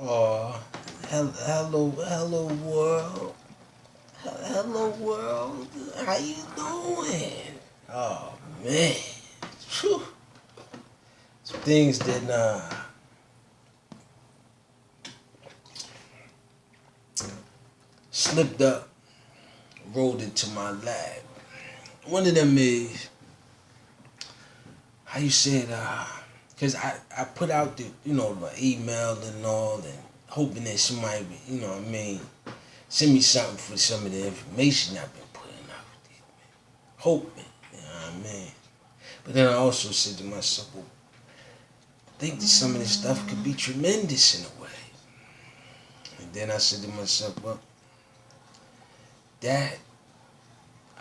Oh, hello world. Hello world. How you doing? Oh man, Phew. Some things that slipped up, rolled into my lap. One of them is how you said, cause I put out the the email and all, and hoping that somebody would, what I mean, send me something for some of the information I've been putting out there, hoping, you know what I mean. But then I also said to myself, well, I think that some of this stuff could be tremendous in a way. And then I said to myself, well, that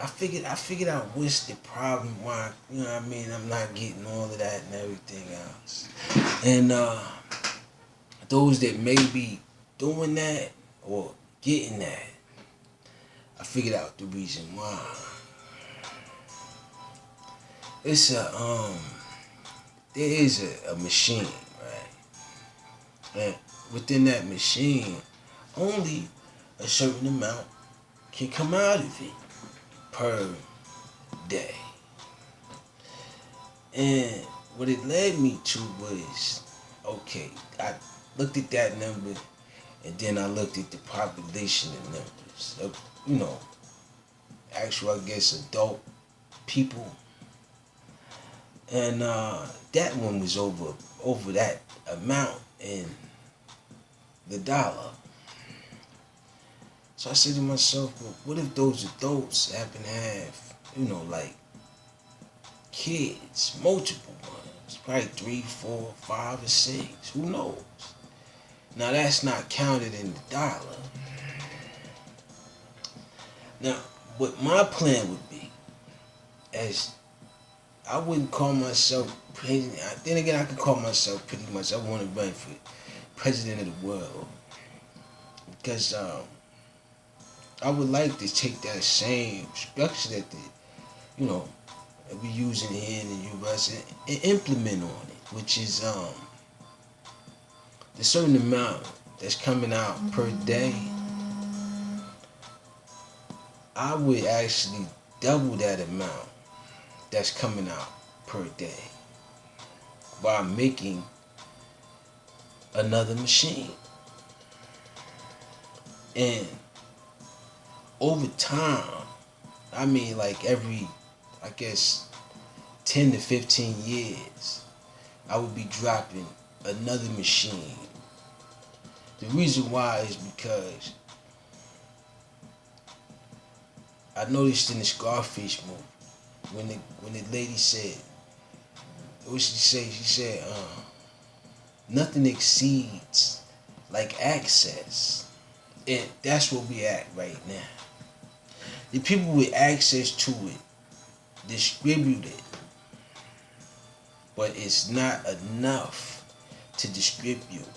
I figured out what's the problem why, what I mean, I'm not getting all of that and everything else. And those that may be doing that or getting that, I figured out the reason why. It's there is a machine, right? And within that machine, only a certain amount can come out of it per day. And what it led me to was, okay, I looked at that number and then I looked at the population of numbers of, actual, I guess, adult people. And that one was over that amount in the dollar. So I said to myself, well, what if those adults happen to have, like kids, multiple ones, probably 3, 4, 5, or 6, who knows? Now that's not counted in the dollar. Now, what my plan would be, as I wouldn't call myself president. Then again, I could call myself pretty much. I want to run for president of the world because I would like to take that same structure that that we using here in the U.S. and implement on it, which is the certain amount that's coming out per day. I would actually double that amount that's coming out per day by making another machine. And over time, I mean like every, I guess, 10 to 15 years, I would be dropping another machine. The reason why is because I noticed in the Scarface movie, when the lady said, what she say? She said, nothing exceeds like access. And that's where we at right now. The people with access to it distribute it, but it's not enough to distribute.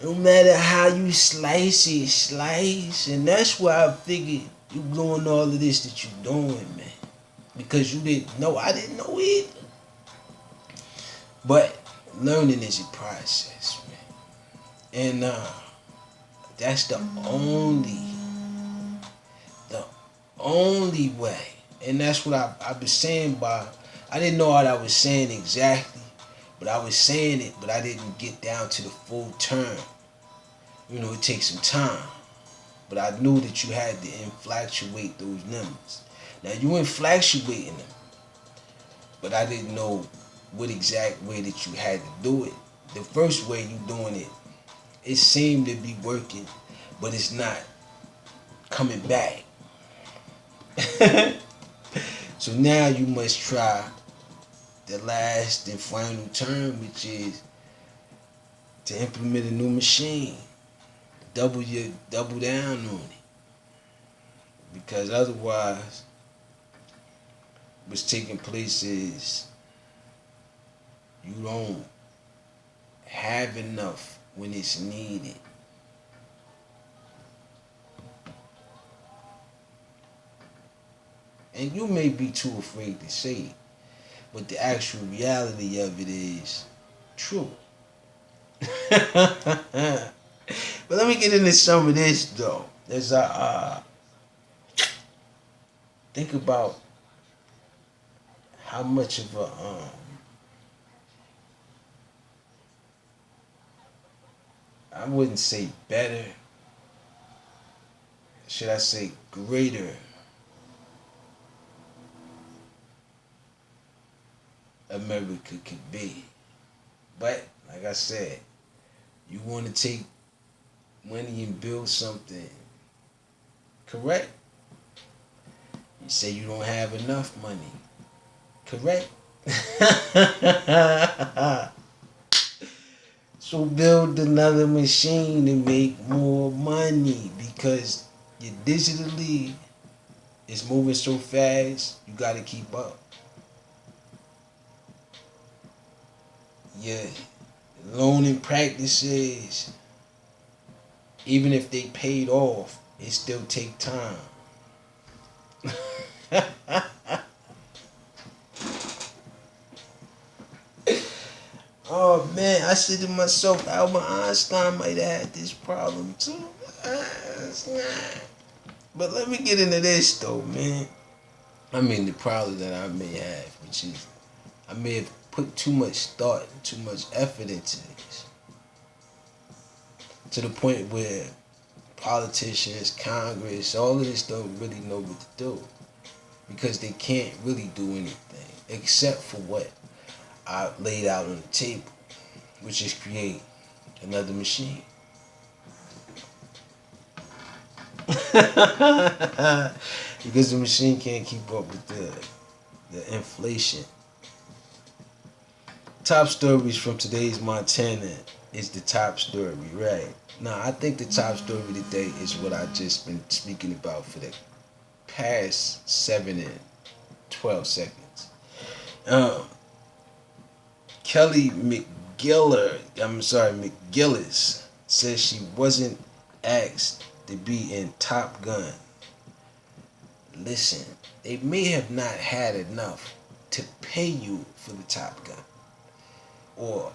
No matter how you slice it, slice. And that's why I figured you doing all of this that you doing, man. Because you didn't know. I didn't know either. But learning is a process, man. And that's the only way. And that's what I've been saying by, I didn't know what I was saying exactly, but I was saying it, but I didn't get down to the full term. It takes some time. But I knew that you had to inflatuate those numbers. Now you inflatuating them, but I didn't know what exact way that you had to do it. The first way you doing it, it seemed to be working, but it's not coming back. So now you must try the last and final term, which is to implement a new machine. Double down on it. Because otherwise, what's taking place is you don't have enough when it's needed. And you may be too afraid to say it, but the actual reality of it is true. But let me get into some of this though. As I think about how much of a I wouldn't say better, should I say greater America could be. But like I said, you want to take money and build something, correct? You say you don't have enough money, correct? So build another machine to make more money because you digitally it's moving so fast, you gotta keep up. Yeah, loaning practices, even if they paid off, it still take time. Oh man, I said to myself, Albert Einstein might have had this problem too. It's not. But let me get into this though, man. I mean, the problem that I may have, which is I may have put too much thought and too much effort into this, to the point where politicians, Congress, all of this don't really know what to do because they can't really do anything except for what I laid out on the table, which is create another machine. Because the machine can't keep up with the inflation. Top stories from today's Montana is the top story, right? Now, I think the top story today is what I just been speaking about for the past 7 and 12 seconds. Kelly McGillis says she wasn't asked to be in Top Gun. Listen, they may have not had enough to pay you for the Top Gun or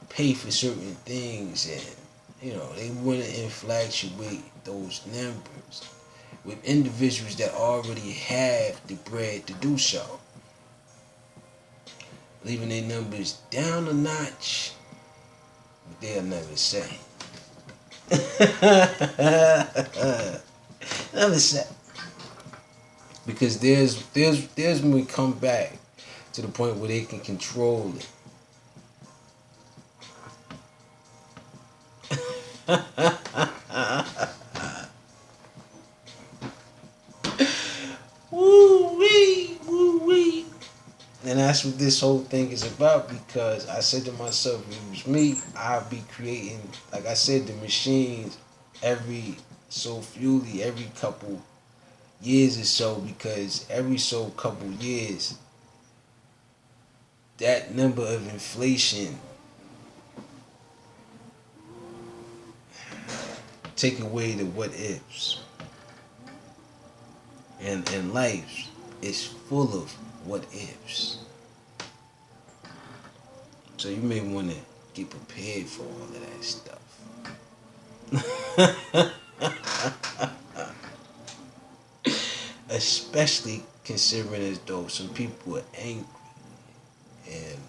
pay for certain things, and they want to inflatuate those numbers with individuals that already have the bread to do so, leaving their numbers down a notch, but they'll never say. Never say. Because there's when we come back to the point where they can control it. Woo-wee, woo-wee. And that's what this whole thing is about, because I said to myself, if it was me, I'd be creating, like I said, the machines every couple years or so, because every so couple years, that number of inflation take away the what ifs. And life is full of what ifs. So you may want to get prepared for all of that stuff. Especially considering as though some people are angry. And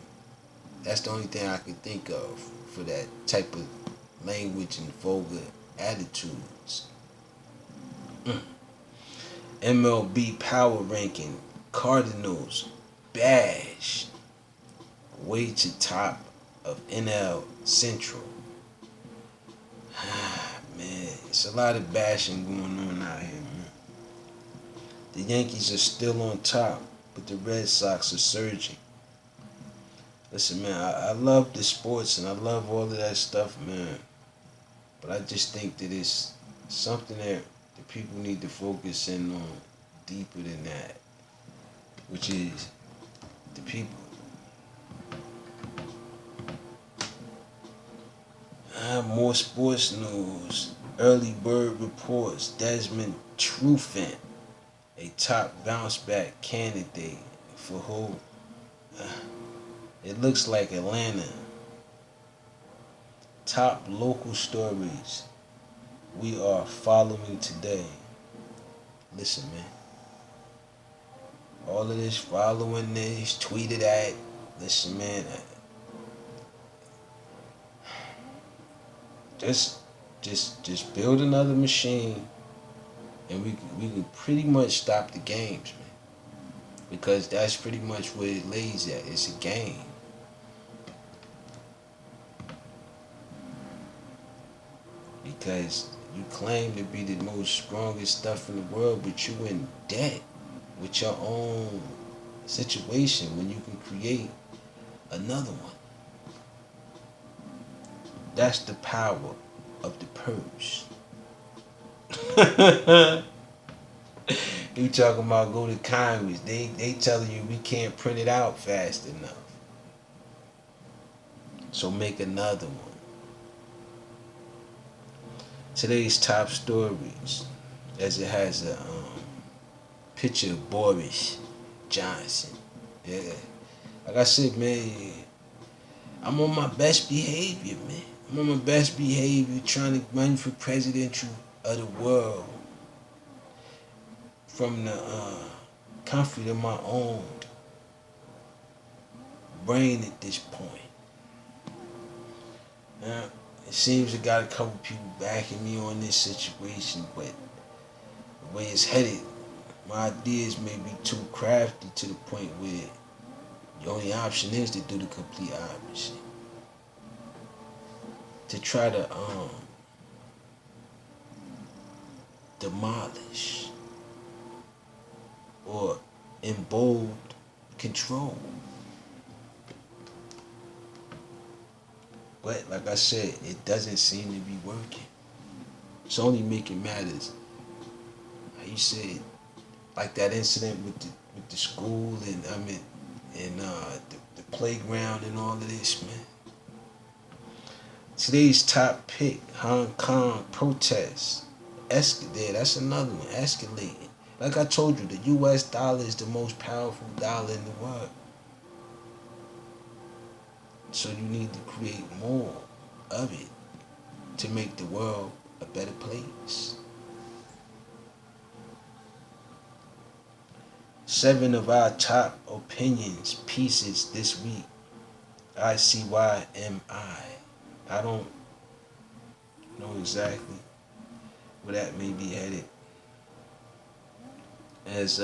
that's the only thing I can think of for that type of language and vulgar attitudes. MLB power ranking. Cardinals bash way to top of NL Central. Man, it's a lot of bashing going on out here, man. The Yankees are still on top, but the Red Sox are surging. Listen, man, I love the sports and I love all of that stuff, man. But I just think that it's something that the people need to focus in on deeper than that, which is the people. More sports news. Early bird reports Desmond Trufant, a top bounce back candidate for who? It looks like Atlanta. Top local stories we are following today. Listen, man. All of this following this, tweeted at. Listen, man. Just build another machine, and we can pretty much stop the games, man. Because that's pretty much what it lays at. It's a game. Because you claim to be the most strongest stuff in the world, but you in debt with your own situation when you can create another one. That's the power of the purse. You talking about go to Congress. They telling you we can't print it out fast enough. So make another one. Today's top stories, as it has a picture of Boris Johnson. Yeah. Like I said, man, I'm on my best behavior, man. I'm on my best behavior trying to run for presidential of the world from the comfort of my own brain at this point. Now, it seems I got a couple people backing me on this situation, but the way it's headed, my ideas may be too crafty to the point where the only option is to do the complete opposite. To try to demolish or embolden control. But like I said, it doesn't seem to be working. It's only making matters. How you said, like that incident with the school and the playground and all of this, man. Today's top pick, Hong Kong protests. That's another one, escalating. Like I told you, the US dollar is the most powerful dollar in the world. So you need to create more of it to make the world a better place. 7 of our top opinions pieces this week. ICYMI. I don't know exactly where that may be headed. As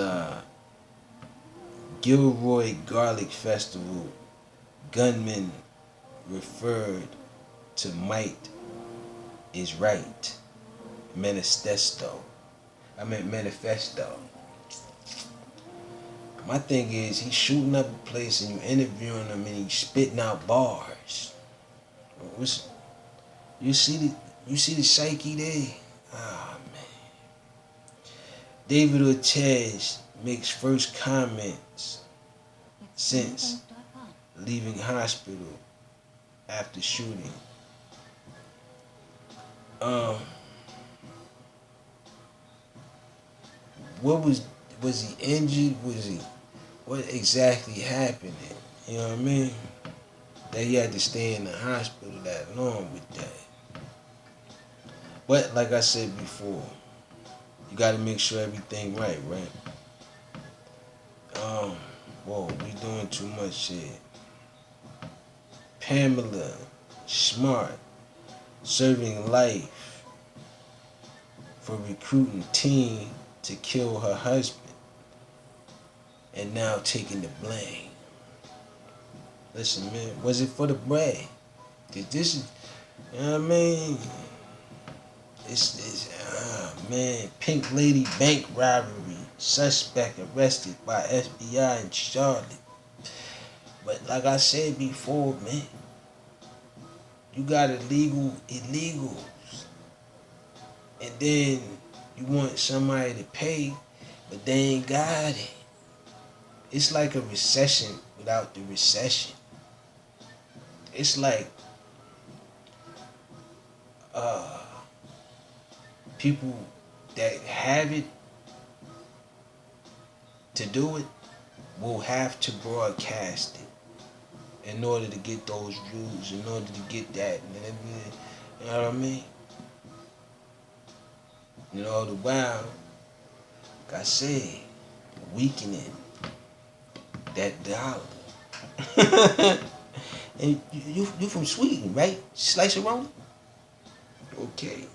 Gilroy Garlic Festival, gunmen referred to might is right. Manifesto. My thing is, he's shooting up a place and you interviewing him and he's spitting out bars. You see the psyche there? Ah, man. David Ortiz makes first comments since leaving hospital after shooting. What was he injured? What exactly happened? You know what I mean? That he had to stay in the hospital that long with that. But like I said before, you got to make sure everything right? Whoa, we doing too much shit. Pamela Smart serving life for recruiting teen to kill her husband and now taking the blame. Listen, man, was it for the bread? This is, you know what I mean? Man, Pink Lady bank robbery. Suspect arrested by FBI in Charlotte. But like I said before, man, you got illegals. And then you want somebody to pay, but they ain't got it. It's like a recession without the recession. It's like people that have it to do it will have to broadcast it in order to get those views, in order to get that, man. You know what I mean? You know, the while, like I said, weakening that dollar. And you from Sweden, right? Slice around? Okay.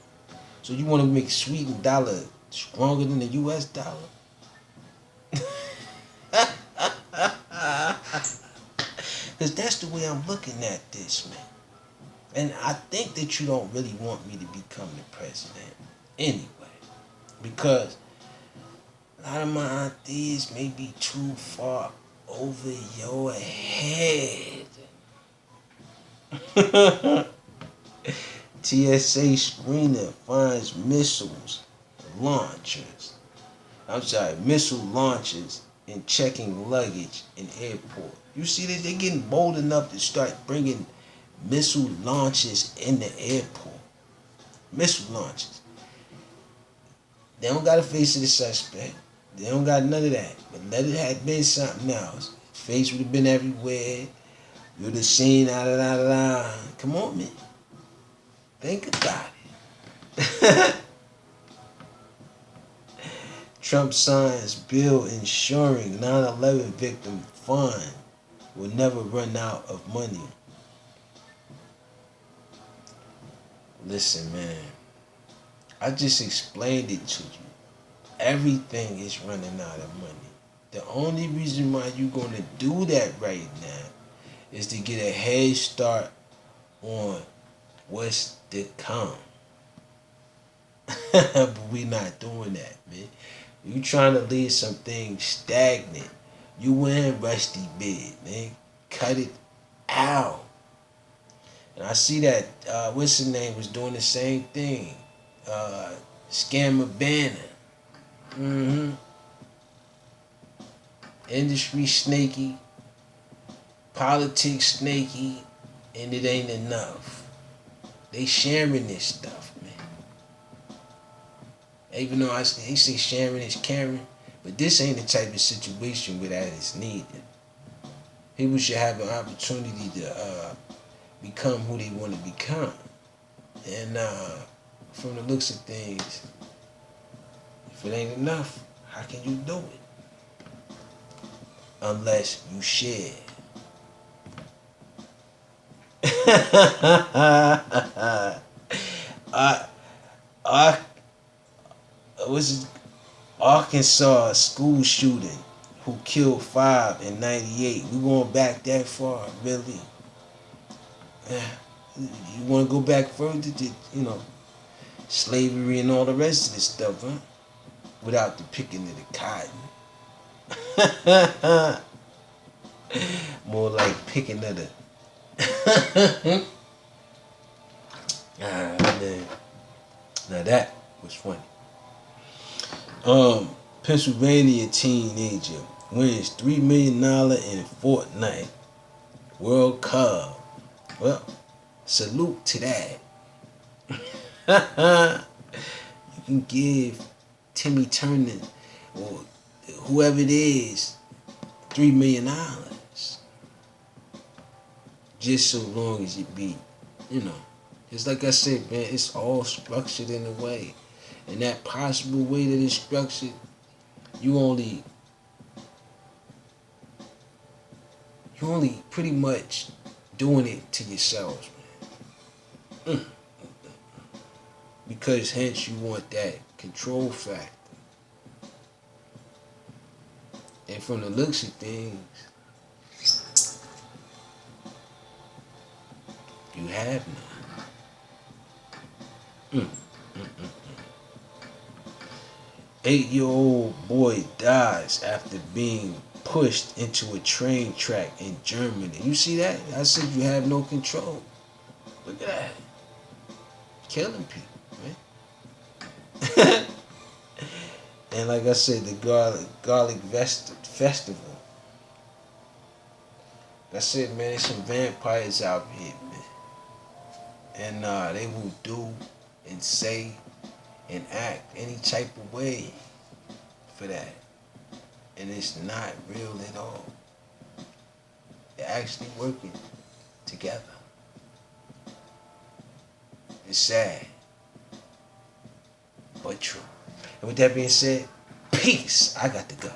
So you want to make Sweden dollar stronger than the U.S. dollar? Because that's the way I'm looking at this, man. And I think that you don't really want me to become the president anyway. Because a lot of my ideas may be too far over your head. TSA screener finds missile launchers and checking luggage in airport. You see that they're getting bold enough to start bringing missile launches in the airport. Missile launches. They don't got a face of the suspect. They don't got none of that. But let it have been something else. Face would have been everywhere. You would have seen Come on, man. Think about it. Trump signs bill ensuring 9/11 victim fund will never run out of money. Listen, man. I just explained it to you. Everything is running out of money. The only reason why you're going to do that right now is to get a head start on what's to come. But we not doing that, man. You trying to leave some things stagnant. You in rusty bed, man. Cut it out. And I see that what's his name was doing the same thing. Scammer Bannon. Industry snaky. Politics snaky. And it ain't enough. They sharing this stuff, man. Even though they say sharing is caring, but this ain't the type of situation where that is needed. People should have an opportunity to become who they want to become. And from the looks of things, if it ain't enough, how can you do it? Unless you share. Arkansas school shooting who killed 5 in 98. We going back that far, really? You want to go back further to, slavery and all the rest of this stuff, huh? Without the picking of the cotton. More like picking of the... man. Now that was funny. Pennsylvania teenager wins $3 million in Fortnite World Cup. Well, salute to that. You can give Timmy Turner or whoever it is $3 million. Just so long as you be, it's like I said, man, it's all structured in a way. And that possible way that it's structured, you only pretty much doing it to yourselves, man. Because hence you want that control factor. And from the looks of things, you have none. 8-year-old boy dies after being pushed into a train track in Germany. You see that? I said you have no control. Look at that. Killing people, man. And like I said, the garlic festival. Like I said, man, there's some vampires out here, man. And they will do and say and act any type of way for that. And it's not real at all. They're actually working together. It's sad, but true. And with that being said, peace. I got to go.